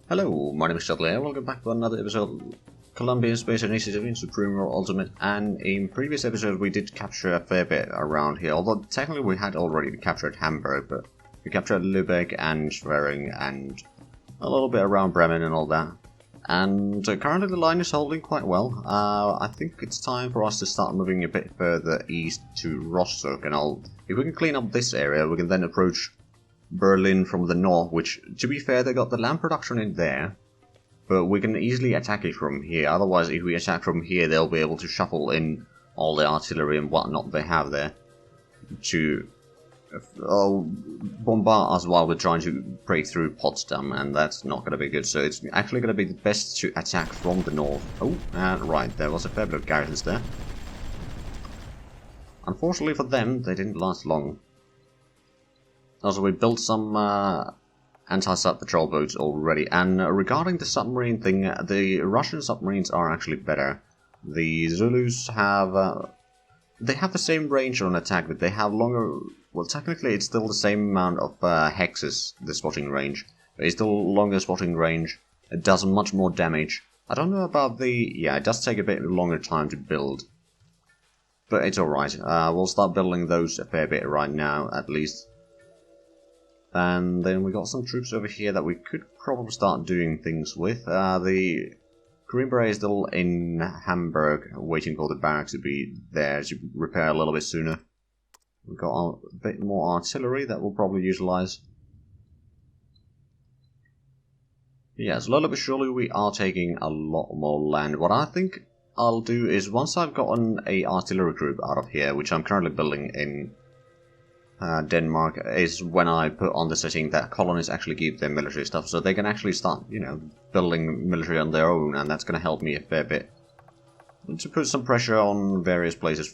Hello, my name is Shuttle here. Welcome back to another episode of Colombian Space Initiative in Supreme War Ultimate. And in previous episode we did capture a fair bit around here, although technically we had already captured Hamburg, but we captured Lübeck and Schwerin and a little bit around Bremen and all that. And currently the line is holding quite well. I think it's time for us to start moving a bit further east to Rostock, and if we can clean up this area, we can then approach Berlin from the north, which, to be fair, they got the land production in there, but we can easily attack it from here. Otherwise, if we attack from here, they'll be able to shuffle in all the artillery and whatnot they have there to bombard us while we're trying to break through Potsdam, and that's not going to be good. So it's actually going to be best to attack from the north. Oh, right, there was a fair bit of garrisons there. Unfortunately for them, they didn't last long. Also, we built some anti-sub patrol boats already, and regarding the submarine thing, the Russian submarines are actually better. The Zulus have they have the same range on attack, but they have longer. Well, technically, it's still the same amount of hexes, the spotting range. But it's still longer spotting range. It does much more damage. I don't know about the. Yeah, it does take a bit longer time to build, but it's alright. We'll start building those a fair bit right now, at least. And then we got some troops over here that we could probably start doing things with. The Green Beret is still in Hamburg, waiting for the barracks to be there to repair a little bit sooner. We've got a bit more artillery that we'll probably utilize. Yeah, slowly but surely we are taking a lot more land. What I think I'll do is, once I've gotten a artillery group out of here, which I'm currently building in Denmark, is when I put on the setting that colonies actually keep their military stuff, so they can actually start, you know, building military on their own, and that's going to help me a fair bit to put some pressure on various places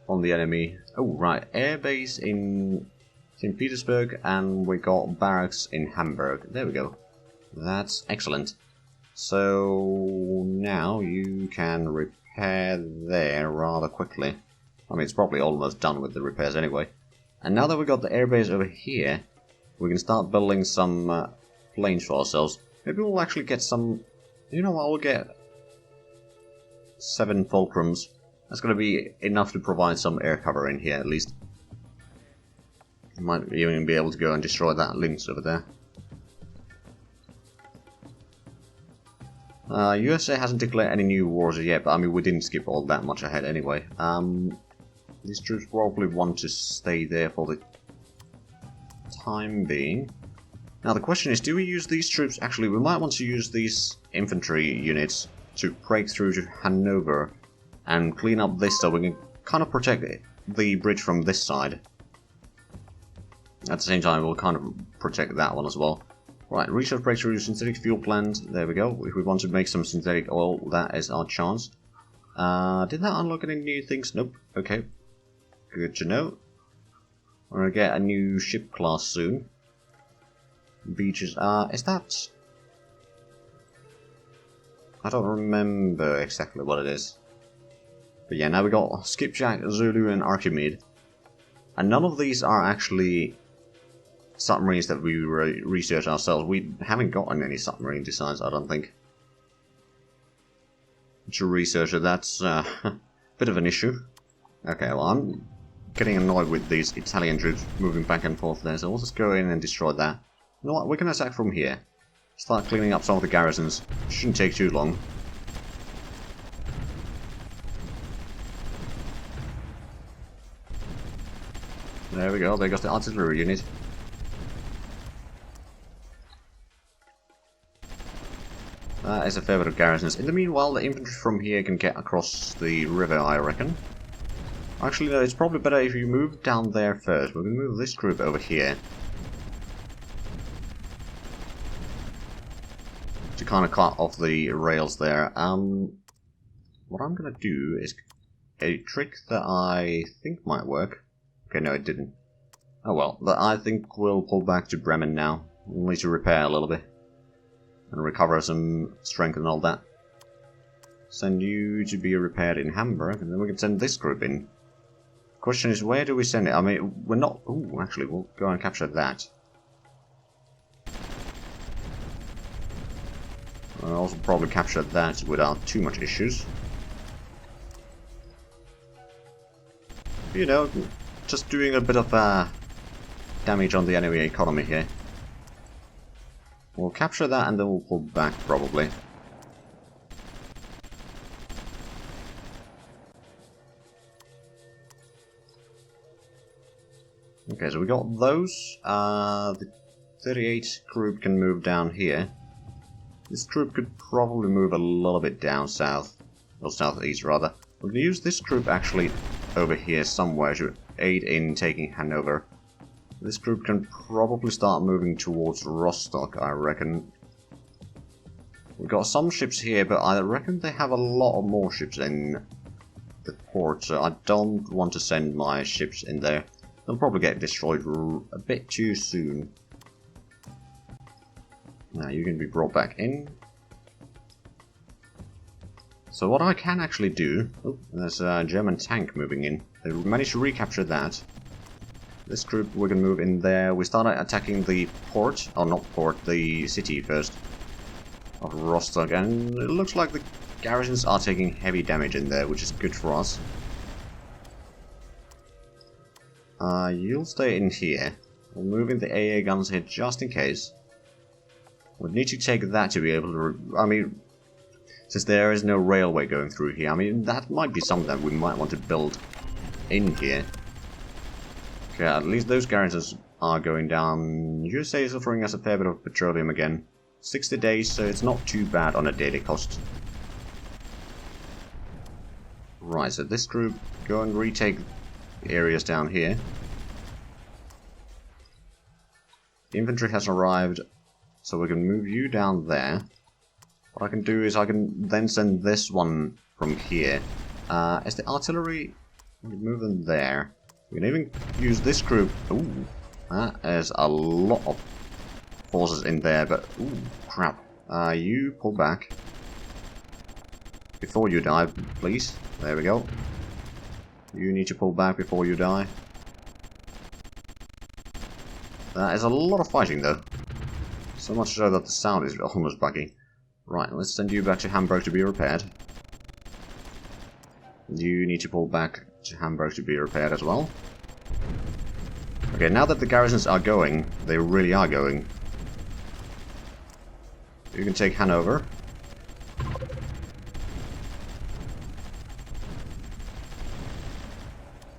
on the enemy. Oh, right, air base in St. Petersburg, and we got barracks in Hamburg. There we go. That's excellent. So now you can repair there rather quickly. I mean, it's probably almost done with the repairs anyway. And now that we got the airbase over here, we can start building some planes for ourselves. Maybe we'll actually get some. You know what? We'll get 7 fulcrums. That's going to be enough to provide some air cover in here, at least. Might even be able to go and destroy that Lynx over there. USA hasn't declared any new wars yet, but I mean, we didn't skip all that much ahead anyway. These troops probably want to stay there for the time being. Now the question is, do we use these troops? Actually, we might want to use these infantry units to break through to Hannover and clean up this, so we can kind of protect the bridge from this side. At the same time, we'll kind of protect that one as well. Right, research breakthrough synthetic fuel plant. There we go. If we want to make some synthetic oil, that is our chance. Did that unlock any new things? Nope. Okay. Good to know. We're gonna get a new ship class soon. Beaches. Is that? I don't remember exactly what it is. But yeah, now we got Skipjack, Zulu, and Archimede. And none of these are actually submarines that we research ourselves. We haven't gotten any submarine designs, I don't think. To research it, that's a bit of an issue. Okay, well, I'm getting annoyed with these Italian troops moving back and forth there, so we'll just go in and destroy that. You know what, we can attack from here. Start cleaning up some of the garrisons. Shouldn't take too long. There we go, there goes the artillery unit. That is a fair bit of garrisons. In the meanwhile, the infantry from here can get across the river, I reckon. Actually, no, it's probably better if you move down there first. We're going to move this group over here to kind of cut off the rails there. What I'm going to do is a trick that I think might work. Okay, no, it didn't. Oh well, but I think we'll pull back to Bremen now. We'll need to repair a little bit and recover some strength and all that. Send you to be repaired in Hamburg, and then we can send this group in. Question is, where do we send it? I mean, we're not... Ooh, actually, we'll go and capture that. I'll also probably capture that without too much issues. You know, just doing a bit of damage on the enemy economy here. We'll capture that and then we'll pull back probably. Okay, so we got those. The 38 group can move down here. This group could probably move a little bit down south, or southeast rather. We're going to use this group actually over here somewhere to aid in taking Hannover. This group can probably start moving towards Rostock, I reckon. We've got some ships here, but I reckon they have a lot of more ships in the port, so I don't want to send my ships in there. They'll probably get destroyed a bit too soon. Now you can be brought back in. So what I can actually do... Oh, there's a German tank moving in. They managed to recapture that. This group, we can move in there. We started attacking the port, or not port, the city first of Rostock, and it looks like the garrisons are taking heavy damage in there, which is good for us. You'll stay in here. We'll move in the AA guns here just in case. We'd need to take that to be able to... I mean, since there is no railway going through here, I mean, that might be something that we might want to build in here. Okay, at least those garrisons are going down. USA is offering us a fair bit of petroleum again. 60 days, so it's not too bad on a daily cost. Right, so this group, go and retake the areas down here. The infantry has arrived, so we can move you down there. What I can do is I can then send this one from here. Is the artillery... move them there. We can even use this group. Ooh, that is a lot of forces in there, but ooh, crap. You pull back. Before you die, please. There we go. You need to pull back before you die. That is a lot of fighting, though. So much so that the sound is almost buggy. Right, let's send you back to Hamburg to be repaired. You need to pull back to Hamburg to be repaired as well. Okay, now that the garrisons are going, they really are going. You can take Hanover.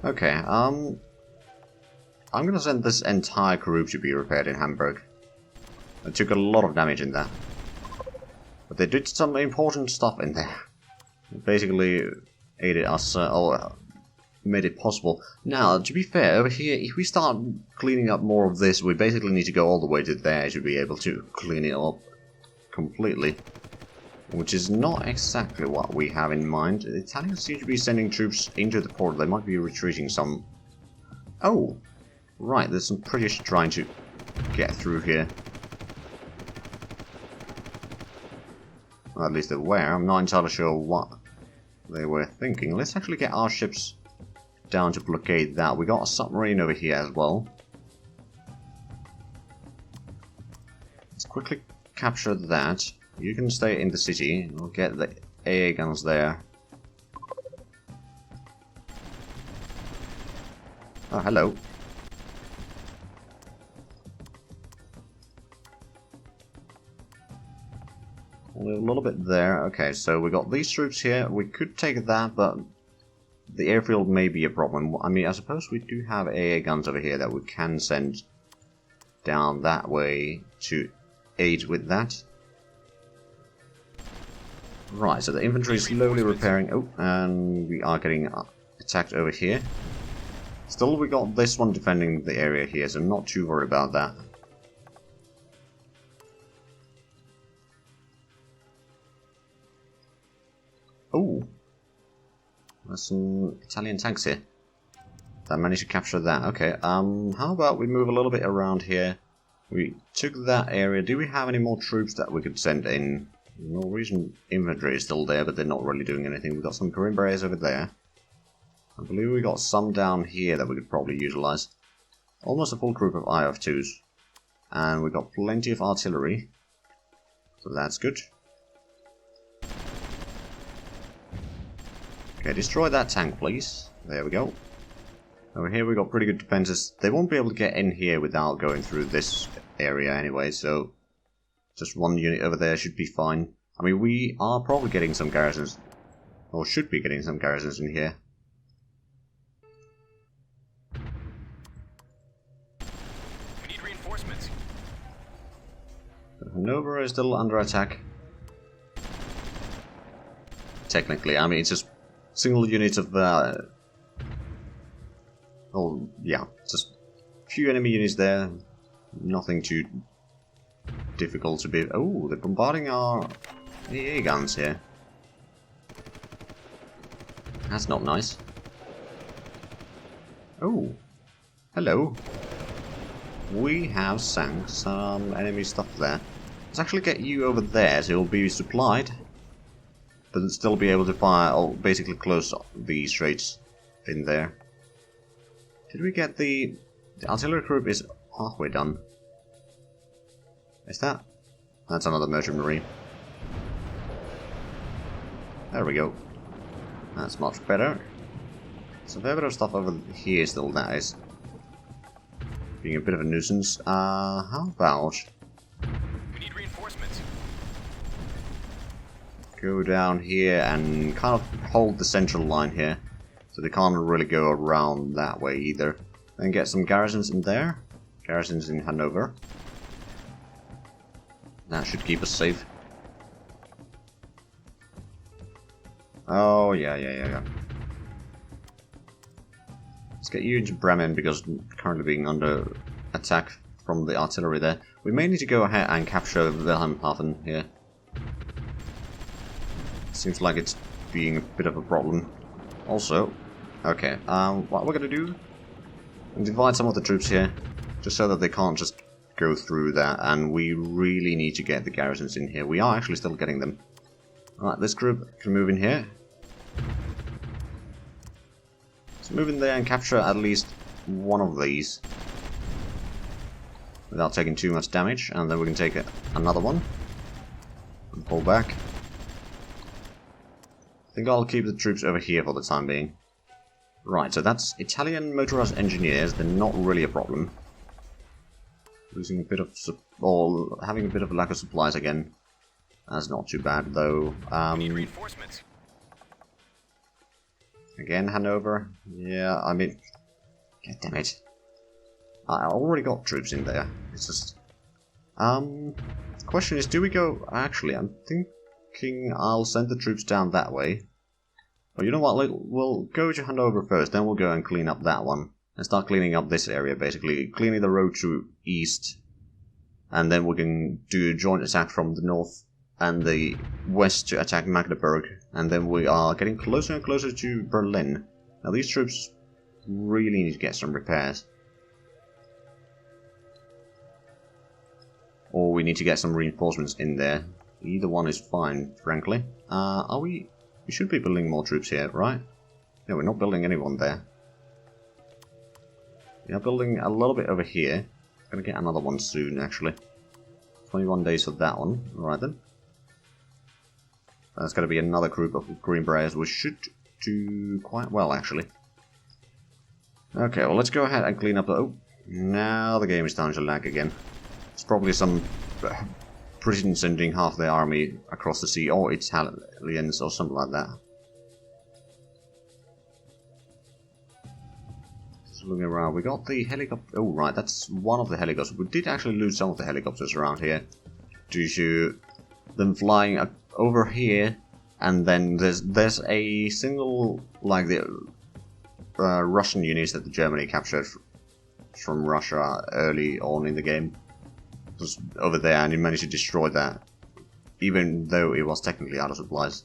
Okay, I'm gonna send this entire group to be repaired in Hamburg. I took a lot of damage in that. But they did some important stuff in there. Basically aided us, or made it possible. Now, to be fair, over here, if we start cleaning up more of this, we basically need to go all the way to there to be able to clean it up completely. Which is not exactly what we have in mind. The Italians seem to be sending troops into the port. They might be retreating some... Oh! Right, there's some British trying to get through here. Well, at least they were. I'm not entirely sure what they were thinking. Let's actually get our ships down to blockade that. We got a submarine over here as well. Let's quickly capture that. You can stay in the city. We'll get the AA guns there. Oh, hello. Only a little bit there. Okay, so we got these troops here. We could take that, but the airfield may be a problem. I mean, I suppose we do have AA guns over here that we can send down that way to aid with that. Right, so the infantry is slowly repairing. Oh, and we are getting attacked over here. Still, we got this one defending the area here, so I'm not too worried about that. Oh, there's some Italian tanks here. I managed to capture that. Okay, how about we move a little bit around here? We took that area. Do we have any more troops that we could send in? Norwegian infantry is still there, but they're not really doing anything. We've got some Green Berets over there. I believe we got some down here that we could probably utilize. Almost a full group of Ep82s. And we got plenty of artillery. So that's good. Okay, destroy that tank, please. There we go. Over here we got pretty good defenses. They won't be able to get in here without going through this area anyway, so just one unit over there should be fine. I mean, we are probably getting some garrisons, or should be getting some garrisons in here. We need reinforcements. Hannover is still under attack. Technically, I mean, it's just single units of oh, yeah, just a few enemy units there. Nothing too difficult to be... Oh, they're bombarding our AA guns here. That's not nice. Oh, hello. We have sank some enemy stuff there. Let's actually get you over there so you'll be supplied. But still be able to fire, or basically close the straits in there. Did we get the artillery group is halfway done. Is that? That's another merchant marine. There we go. That's much better. So a fair bit of stuff over here still, that is being a bit of a nuisance. How about We need reinforcements. go down here and kind of hold the central line here, so they can't really go around that way either. And get some garrisons in there. Garrisons in Hannover. That should keep us safe. Oh, yeah. Let's get you into Bremen, because currently being under attack from the artillery there. We may need to go ahead and capture Wilhelmshaven here. Seems like it's being a bit of a problem. Also, okay, what we're gonna do, divide some of the troops here, just so that they can't just go through that, and we really need to get the garrisons in here. We are actually still getting them. Alright, this group can move in here. Let's move in there and capture at least one of these without taking too much damage, and then we can take another one and pull back. I think I'll keep the troops over here for the time being. Right, so that's Italian motorized engineers. They're not really a problem. Losing a bit of or having a bit of a lack of supplies again. That's not too bad though. We need reinforcements. Again, Hannover. Yeah, I mean, god damn it. I already got troops in there. It's just the question is, do we go? Actually, I'm thinking I'll send the troops down that way. But you know what? We'll go to Hannover first, then we'll go and clean up that one and start cleaning up this area, basically cleaning the road to east, and then we can do a joint attack from the north and the west to attack Magdeburg, and then we are getting closer and closer to Berlin. Now these troops really need to get some repairs, or we need to get some reinforcements in there. Either one is fine, frankly. Are we? We should be building more troops here, right? No, we're not building anyone there. We are building a little bit over here. Gonna get another one soon, actually. 21 days for that one. Alright then. That's gonna be another group of Green Berets, which should do quite well, actually. Okay, well, let's go ahead and clean up the... Oh, now the game is starting to lag again. It's probably some Britain sending half their army across the sea, or Italians, or something like that. Just looking around, we got the helicopter. Oh, right, that's one of the helicopters. We did actually lose some of the helicopters around here due to them flying over here, and then there's a single, like the Russian units that the Germany captured from Russia early on in the game. Was over there, and he managed to destroy that, even though it was technically out of supplies.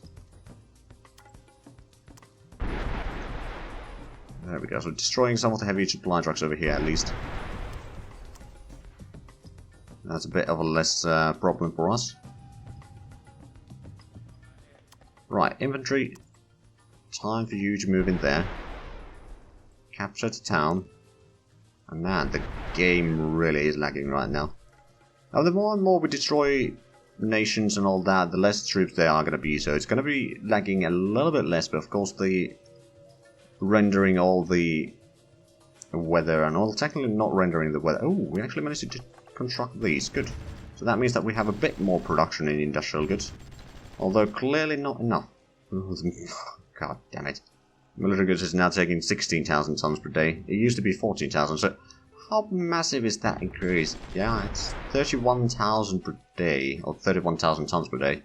There we go, so destroying some of the heavy supply trucks over here at least. That's a bit of a less problem for us. Right, infantry. Time for you to move in there. Capture the town. And man, the game really is lagging right now. Now, the more and more we destroy nations and all that, the less troops they are going to be. So it's going to be lagging a little bit less, but of course the rendering all the weather and all, technically not rendering the weather. Oh, we actually managed to construct these. Good. So that means that we have a bit more production in industrial goods, although clearly not enough. God damn it. Military goods is now taking 16,000 tons per day. It used to be 14,000, so how massive is that increase? Yeah, it's 31,000 per day, or 31,000 tons per day.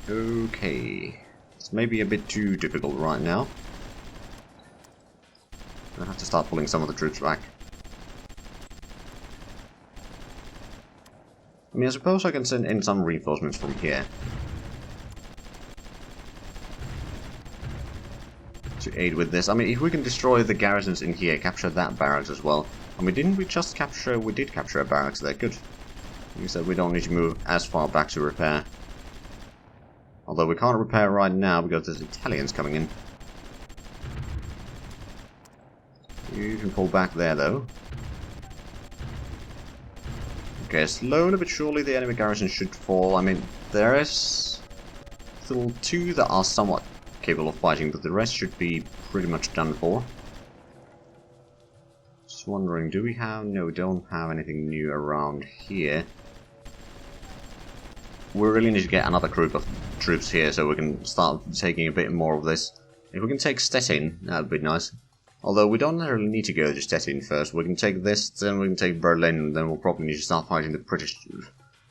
Okay. It's maybe a bit too difficult right now. I'll have to start pulling some of the troops back. I mean, I suppose I can send in some reinforcements from here to aid with this. I mean, if we can destroy the garrisons in here, capture that barracks as well. I mean, didn't we just capture... we did capture a barracks there, good. You said we don't need to move as far back to repair. Although we can't repair right now because there's Italians coming in. You can pull back there, though. Okay, slowly but surely the enemy garrison should fall. I mean, there is still 2 that are somewhat capable of fighting, but the rest should be pretty much done for. Just wondering, do we have... no, we don't have anything new around here. We really need to get another group of troops here so we can start taking a bit more of this. If we can take Stettin, that would be nice. Although we don't really need to go to Stettin first. We can take this, then we can take Berlin, and then we'll probably need to start fighting the British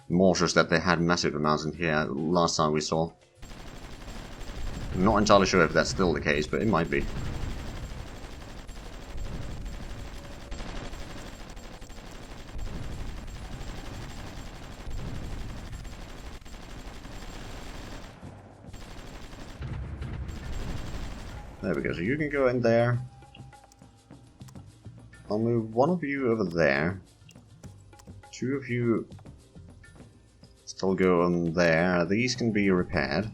mortars that they had massive amounts in here last time we saw. I'm not entirely sure if that's still the case, but it might be. There we go, so you can go in there. I'll move one of you over there. 2 of you still go on there. These can be repaired.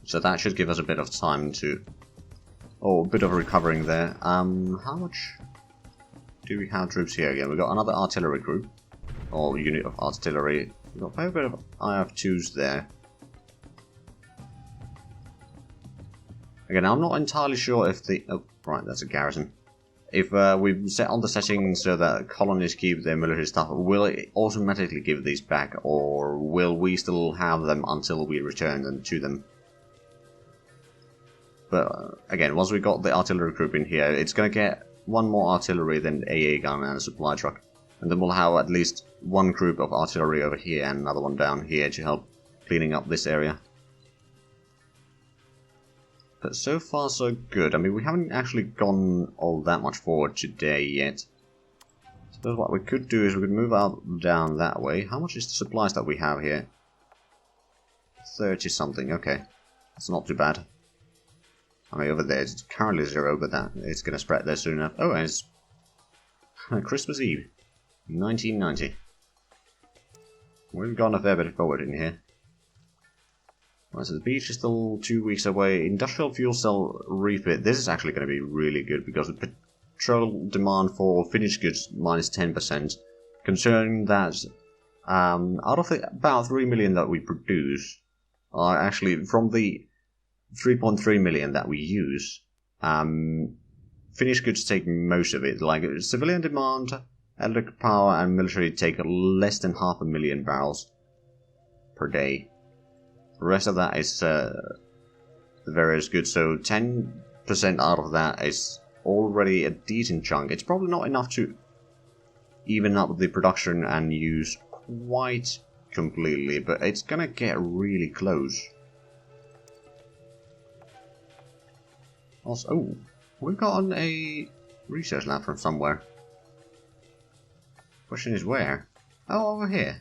So that should give us a bit of time to... oh, a bit of recovering there. How much do we have troops here again? We've got another artillery group. Or unit of artillery. We've got quite a bit of IF2s there. Again, I'm not entirely sure if the... oh, right, that's a garrison. If we set on the settings so that colonies keep their military stuff, will it automatically give these back, or will we still have them until we return them to them? But again, once we got the artillery group in here, it's going to get 1 more artillery, then AA gun and a supply truck. And then we'll have at least 1 group of artillery over here and another one down here to help cleaning up this area. But so far so good. I mean, we haven't actually gone all that much forward today yet. So what we could do is we could move out down that way. How much is the supplies that we have here? 30 something, okay. That's not too bad. I mean, over there it's currently 0, but that it's going to spread there soon enough. Oh, and it's Christmas Eve, 1990. We've gone a fair bit forward in here. Right, so the beach is still 2 weeks away. Industrial fuel cell refit. This is actually going to be really good because the petrol demand for finished goods minus 10%. Concerning that out of the about 3 million that we produce, actually from the 3.3 million that we use, finished goods take most of it. Like civilian demand, electric power, and military take less than 500,000 barrels per day. The rest of that is the various goods, so 10% out of that is already a decent chunk. It's probably not enough to even up the production and use quite completely, but it's gonna get really close. Also, oh, we've gotten a research lab from somewhere. Question is where? Oh, over here.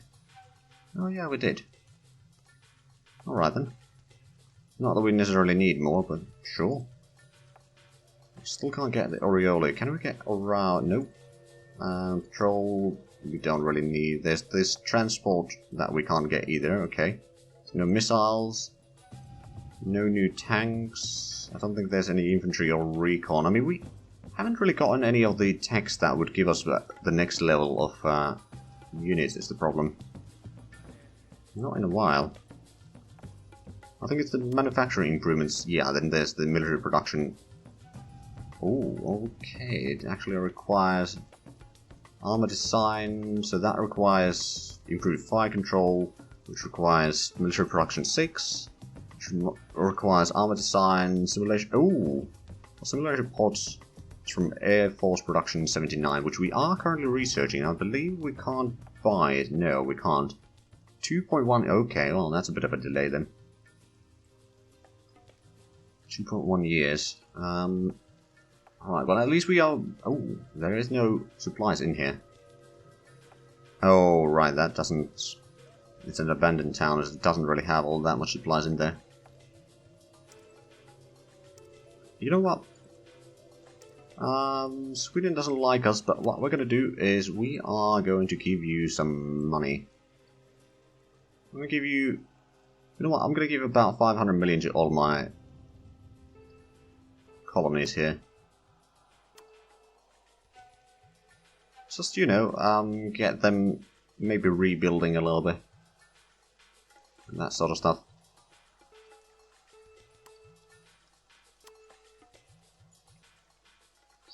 Oh yeah, we did. Alright then. Not that we necessarily need more, but sure. We still can't get the Oriole. Can we get around? Nope. Patrol, we don't really need. There's this transport that we can't get either, okay. So no missiles. No new tanks. I don't think there's any infantry or recon. I mean, we haven't really gotten any of the techs that would give us the next level of units is the problem. Not in a while. I think it's the manufacturing improvements. Yeah, then there's the military production. Oh, okay. It actually requires armor design, so that requires improved fire control, which requires military production 6, which requires armor design, simulation. Oh, simulation pods from Air Force Production 79, which we are currently researching. I believe we can't buy it. No, we can't. 2.1. Okay, well, that's a bit of a delay then. 2.1 years. Alright, well, at least we are... Oh, there is no supplies in here. Oh, right, that doesn't... It's an abandoned town, it doesn't really have all that much supplies in there. You know what? Sweden doesn't like us, but what we're going to do is we are going to give you some money. I'm going to give you... You know what? I'm going to give about 500 million to all my colonies here. Just, you know, get them maybe rebuilding a little bit. And that sort of stuff.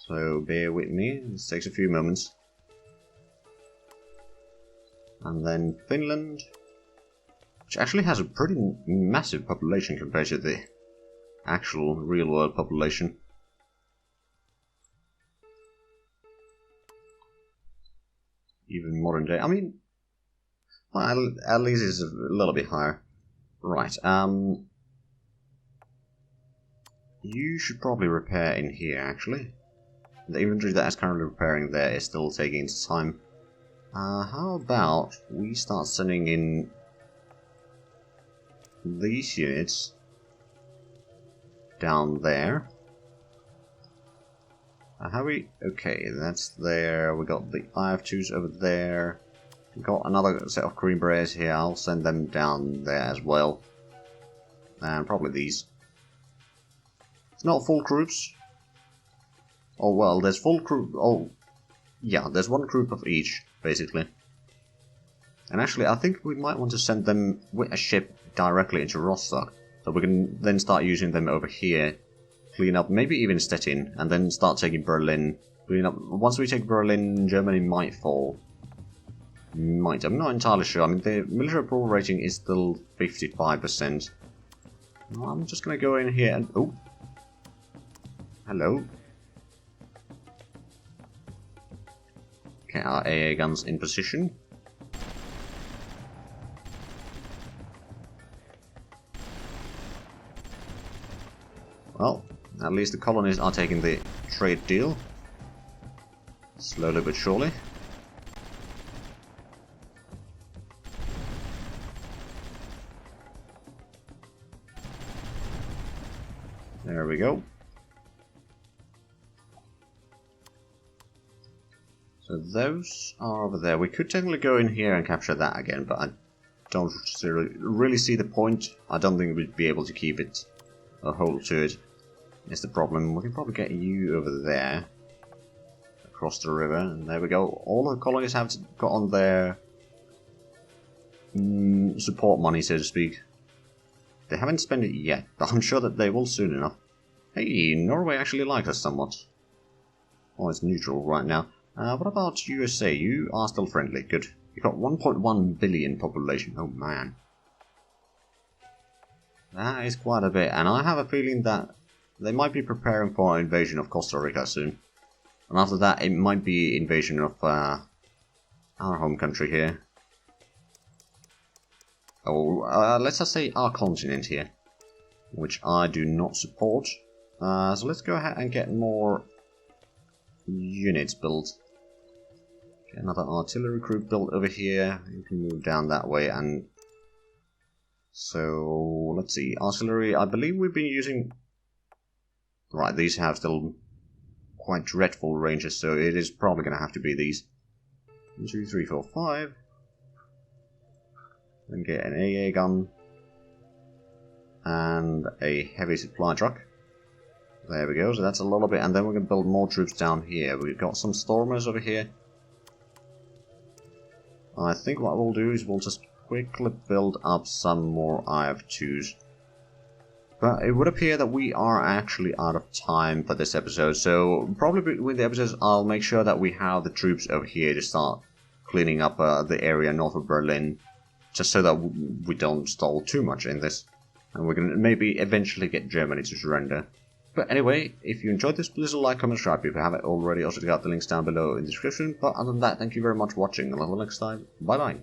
So bear with me, this takes a few moments. And then Finland, which actually has a pretty massive population compared to the actual real world population. Even modern day, I mean, well, at least it's a little bit higher. Right, you should probably repair in here, actually. The inventory that is currently repairing there is still taking its time. How about we start sending in these units down there. Have we? Okay, that's there. We got the Ep82s over there. We got another set of Green Berets here. I'll send them down there as well. And probably these. It's not full groups. Oh well, there's full group. Oh, yeah, there's one group of each, basically. And actually, I think we might want to send them with a ship directly into Rostock, so we can then start using them over here, clean up, maybe even Stettin, and then start taking Berlin. Clean up. Once we take Berlin, Germany might fall. Might. I'm not entirely sure. I mean, the military approval rating is still 55%. Well, I'm just gonna go in here and... Oh! Hello. Okay, our AA guns in position. Well, at least the colonies are taking the trade deal. Slowly but surely. There we go. So those are over there. We could technically go in here and capture that again, but I don't really see the point. I don't think we'd be able to keep it or hold to it. Is the problem. We can probably get you over there. Across the river. And there we go. All the colonies have got on their support money, so to speak. They haven't spent it yet, but I'm sure that they will soon enough. Hey, Norway actually likes us somewhat. Oh, it's neutral right now. What about USA? You are still friendly. Good. You've got 1.1 billion population. Oh, man. That is quite a bit. And I have a feeling that they might be preparing for an invasion of Costa Rica soon. And after that, it might be invasion of our home country here. Oh, let's just say our continent here. Which I do not support. So let's go ahead and get more units built. Get another artillery group built over here. You can move down that way. And so let's see. Artillery, I believe we've been using... Right, these have still quite dreadful ranges, so it is probably going to have to be these. 1, 2, 3, 4, 5. Then get an AA gun. And a heavy supply truck. There we go, so that's a little bit, and then we can build more troops down here. We've got some stormers over here. I think what we'll do is we'll just quickly build up some more IF2s. But it would appear that we are actually out of time for this episode, so probably between the episodes I'll make sure that we have the troops over here to start cleaning up the area north of Berlin, just so that we don't stall too much in this, and we can maybe eventually get Germany to surrender. But anyway, if you enjoyed this, please like, comment, subscribe if you haven't already. Also check out the links down below in the description. But other than that, thank you very much for watching, and until next time, bye bye.